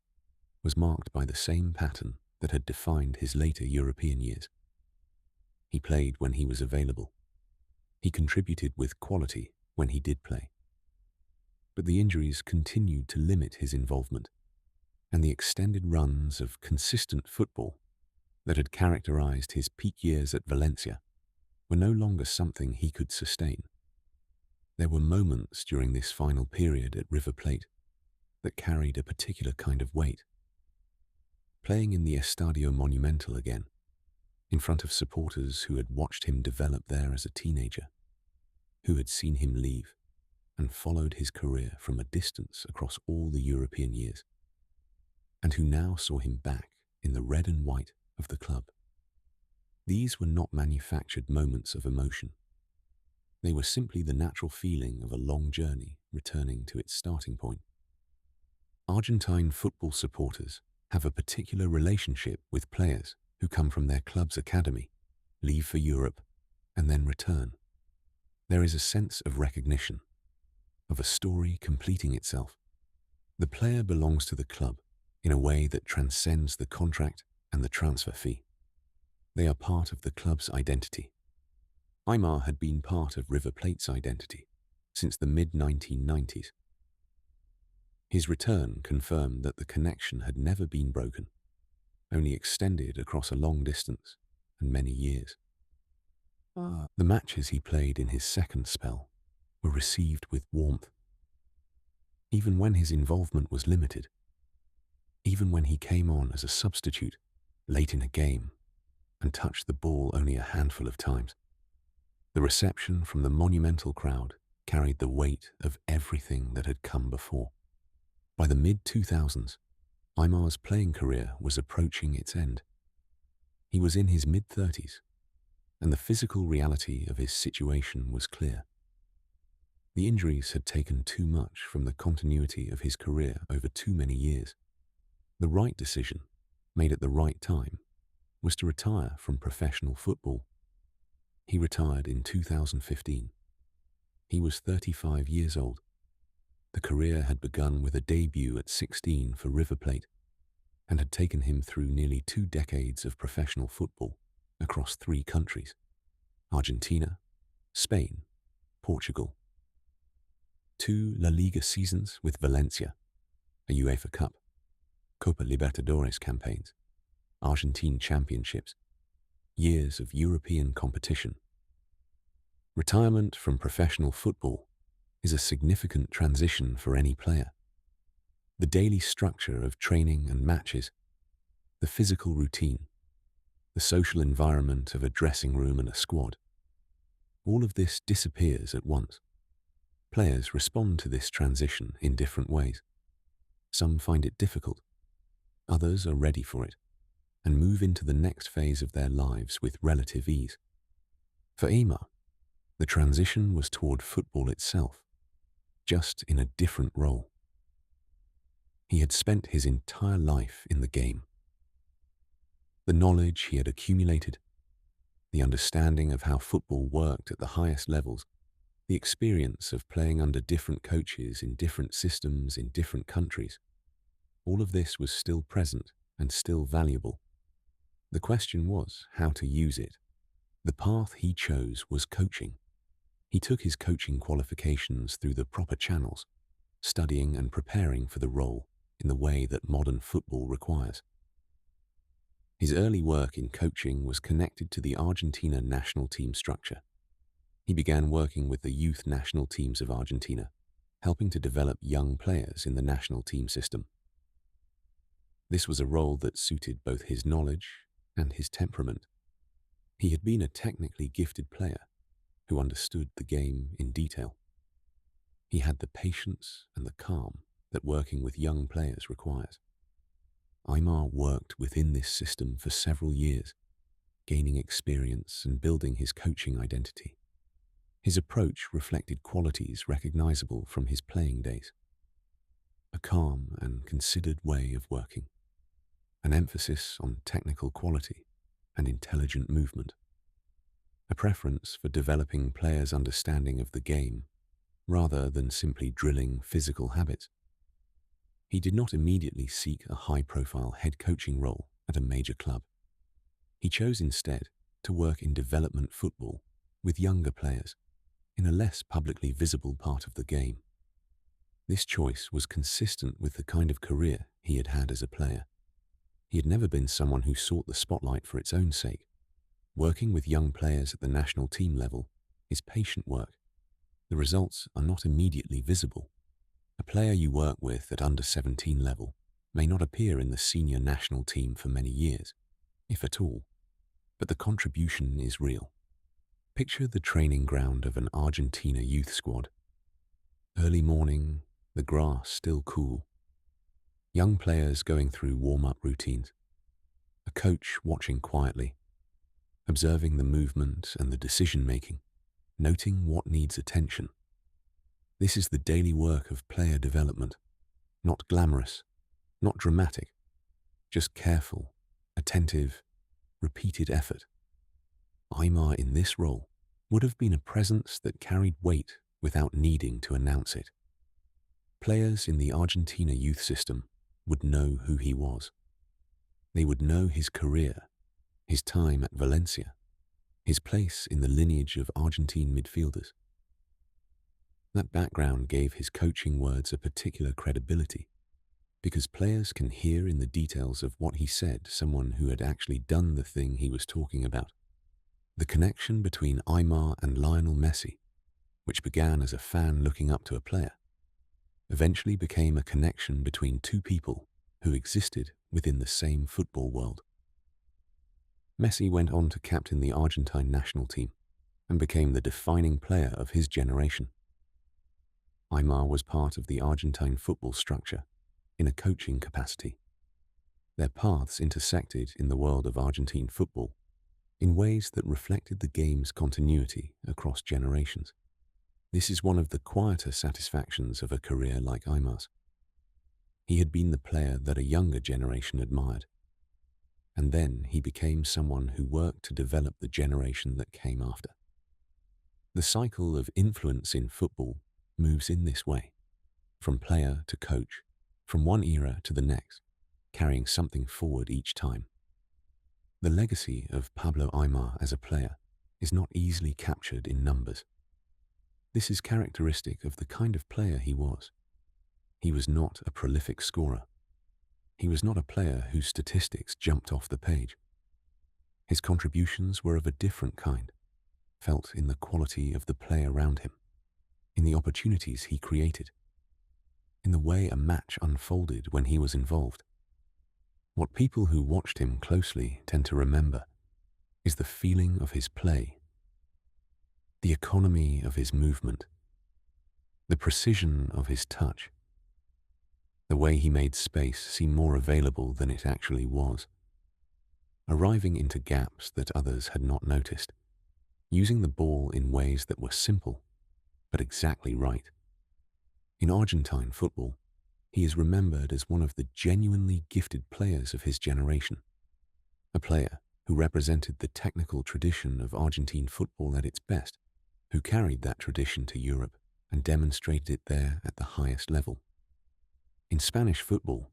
was marked by the same pattern that had defined his later European years. He played when he was available. He contributed with quality when he did play. But the injuries continued to limit his involvement, and the extended runs of consistent football that had characterized his peak years at Valencia were no longer something he could sustain. There were moments during this final period at River Plate that carried a particular kind of weight. Playing in the Estadio Monumental again, in front of supporters who had watched him develop there as a teenager, who had seen him leave and followed his career from a distance across all the European years, and who now saw him back in the red and white of the club. These were not manufactured moments of emotion. They were simply the natural feeling of a long journey returning to its starting point. Argentine football supporters have a particular relationship with players who come from their club's academy, leave for Europe, and then return. There is a sense of recognition, of a story completing itself. The player belongs to the club in a way that transcends the contract and the transfer fee. They are part of the club's identity. Aimar had been part of River Plate's identity since the mid-1990s. His return confirmed that the connection had never been broken, only extended across a long distance and many years. The matches he played in his second spell were received with warmth, even when his involvement was limited, even when he came on as a substitute late in a game and touched the ball only a handful of times. The reception from the monumental crowd carried the weight of everything that had come before. By the mid-2000s, Aimar's playing career was approaching its end. He was in his mid-30s, and the physical reality of his situation was clear. The injuries had taken too much from the continuity of his career over too many years. The right decision, made at the right time, was to retire from professional football. He retired in 2015. He was 35 years old. The career had begun with a debut at 16 for River Plate and had taken him through nearly 2 decades of professional football across 3 countries: Argentina, Spain, Portugal. 2 La Liga seasons with Valencia, a UEFA Cup, Copa Libertadores campaigns, Argentine championships, years of European competition. Retirement from professional football is a significant transition for any player. The daily structure of training and matches, the physical routine, the social environment of a dressing room and a squad, all of this disappears at once. Players respond to this transition in different ways. Some find it difficult, others are ready for it, and move into the next phase of their lives with relative ease. For Aimar, the transition was toward football itself, just in a different role. He had spent his entire life in the game. The knowledge he had accumulated, the understanding of how football worked at the highest levels, the experience of playing under different coaches in different systems in different countries, all of this was still present and still valuable. The question was how to use it. The path he chose was coaching. He took his coaching qualifications through the proper channels, studying and preparing for the role in the way that modern football requires. His early work in coaching was connected to the Argentina national team structure. He began working with the youth national teams of Argentina, helping to develop young players in the national team system. This was a role that suited both his knowledge and his temperament. He had been a technically gifted player who understood the game in detail. He had the patience and the calm that working with young players requires. Aimar worked within this system for several years, gaining experience and building his coaching identity. His approach reflected qualities recognizable from his playing days. A calm and considered way of working, an emphasis on technical quality and intelligent movement, a preference for developing players' understanding of the game rather than simply drilling physical habits. He did not immediately seek a high-profile head coaching role at a major club. He chose instead to work in development football with younger players in a less publicly visible part of the game. This choice was consistent with the kind of career he had had as a player. He had never been someone who sought the spotlight for its own sake. Working with young players at the national team level is patient work. The results are not immediately visible. A player you work with at under 17 level may not appear in the senior national team for many years, if at all, but the contribution is real. Picture the training ground of an Argentina youth squad. Early morning, the grass still cool. Young players going through warm-up routines. A coach watching quietly, observing the movement and the decision-making, noting what needs attention. This is the daily work of player development, not glamorous, not dramatic, just careful, attentive, repeated effort. Aimar in this role would have been a presence that carried weight without needing to announce it. Players in the Argentina youth system would know who he was. They would know his career, his time at Valencia, his place in the lineage of Argentine midfielders. That background gave his coaching words a particular credibility, because players can hear in the details of what he said someone who had actually done the thing he was talking about. The connection between Aimar and Lionel Messi, which began as a fan looking up to a player, eventually became a connection between two people who existed within the same football world. Messi went on to captain the Argentine national team and became the defining player of his generation. Aimar was part of the Argentine football structure in a coaching capacity. Their paths intersected in the world of Argentine football in ways that reflected the game's continuity across generations. This is one of the quieter satisfactions of a career like Aimar's. He had been the player that a younger generation admired, and then he became someone who worked to develop the generation that came after. The cycle of influence in football moves in this way, from player to coach, from one era to the next, carrying something forward each time. The legacy of Pablo Aimar as a player is not easily captured in numbers. This is characteristic of the kind of player he was. He was not a prolific scorer. He was not a player whose statistics jumped off the page. His contributions were of a different kind, felt in the quality of the play around him, in the opportunities he created, in the way a match unfolded when he was involved. What people who watched him closely tend to remember is the feeling of his play, the economy of his movement, the precision of his touch, the way he made space seem more available than it actually was, arriving into gaps that others had not noticed, using the ball in ways that were simple, but exactly right. In Argentine football, he is remembered as one of the genuinely gifted players of his generation, a player who represented the technical tradition of Argentine football at its best, who carried that tradition to Europe and demonstrated it there at the highest level. In Spanish football,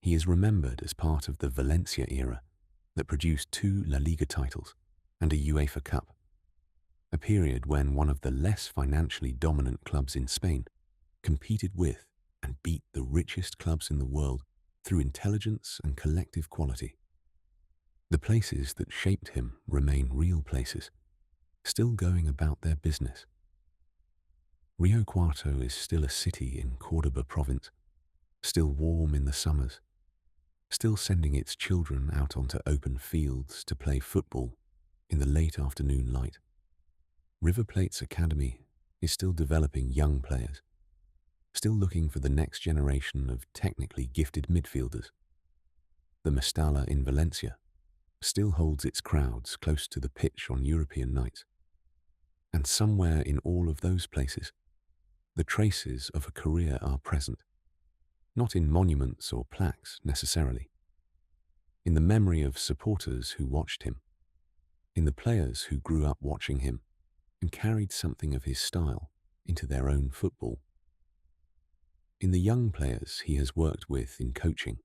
he is remembered as part of the Valencia era that produced 2 La Liga titles and a UEFA Cup, a period when one of the less financially dominant clubs in Spain competed with and beat the richest clubs in the world through intelligence and collective quality. The places that shaped him remain real places, still going about their business. Rio Cuarto is still a city in Córdoba province, still warm in the summers, still sending its children out onto open fields to play football in the late afternoon light. River Plate's academy is still developing young players, still looking for the next generation of technically gifted midfielders. The Mestalla in Valencia still holds its crowds close to the pitch on European nights. And somewhere in all of those places, the traces of a career are present, not in monuments or plaques necessarily, in the memory of supporters who watched him, in the players who grew up watching him and carried something of his style into their own football, in the young players he has worked with in coaching,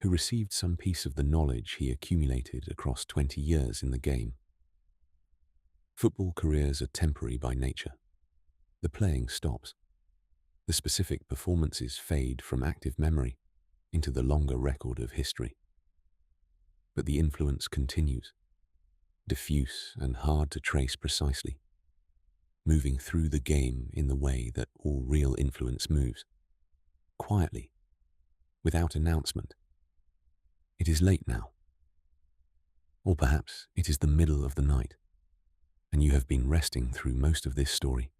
who received some piece of the knowledge he accumulated across 20 years in the game. Football careers are temporary by nature. The playing stops. The specific performances fade from active memory into the longer record of history. But the influence continues, diffuse and hard to trace precisely, moving through the game in the way that all real influence moves, quietly, without announcement. It is late now. Or perhaps it is the middle of the night, and you have been resting through most of this story,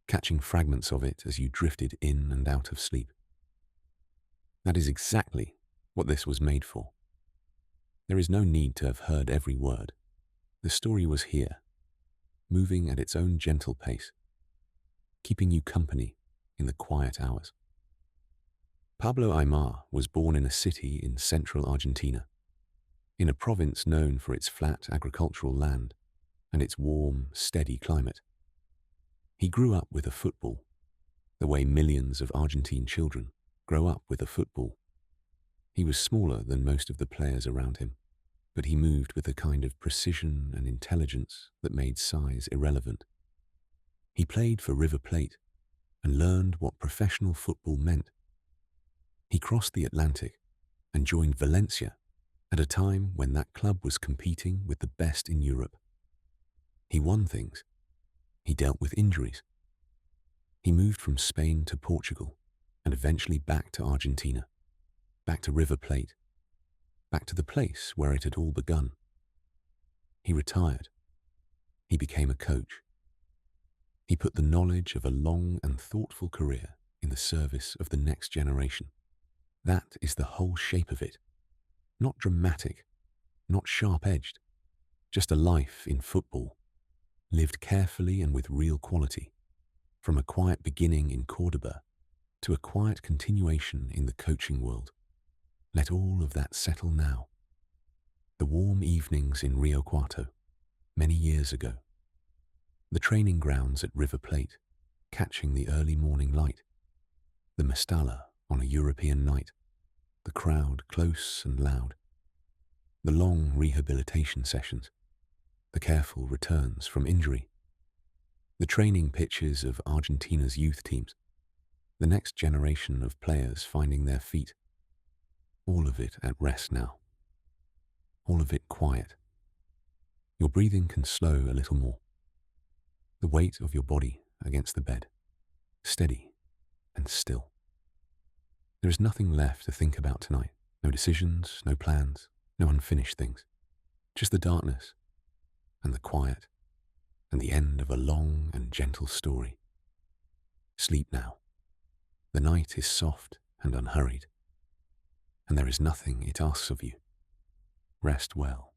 catching fragments of it as you drifted in and out of sleep. That is exactly what this was made for. There is no need to have heard every word. The story was here, moving at its own gentle pace, keeping you company in the quiet hours. Pablo Aimar was born in a city in central Argentina. in a province known for its flat agricultural land and its warm, steady climate. He grew up with a football, the way millions of Argentine children grow up with a football. He was smaller than most of the players around him, but he moved with a kind of precision and intelligence that made size irrelevant. He played for River Plate and learned what professional football meant. He crossed the Atlantic and joined Valencia at a time when that club was competing with the best in Europe. He won things. He dealt with injuries. He moved from Spain to Portugal and eventually back to Argentina, back to River Plate, back to the place where it had all begun. He retired. He became a coach. He put the knowledge of a long and thoughtful career in the service of the next generation. That is the whole shape of it. Not dramatic, not sharp-edged, just a life in football, lived carefully and with real quality, from a quiet beginning in Cordoba to a quiet continuation in the coaching world. Let all of that settle now. The warm evenings in Rio Cuarto, many years ago. The training grounds at River Plate, catching the early morning light. The Mestalla on a European night. The crowd close and loud. The long rehabilitation sessions. The careful returns from injury. The training pitches of Argentina's youth teams. The next generation of players finding their feet. All of it at rest now. All of it quiet. Your breathing can slow a little more. The weight of your body against the bed, steady and still. There is nothing left to think about tonight. No decisions, no plans, no unfinished things. Just the darkness and the quiet and the end of a long and gentle story. Sleep now. The night is soft and unhurried, and there is nothing it asks of you. Rest well.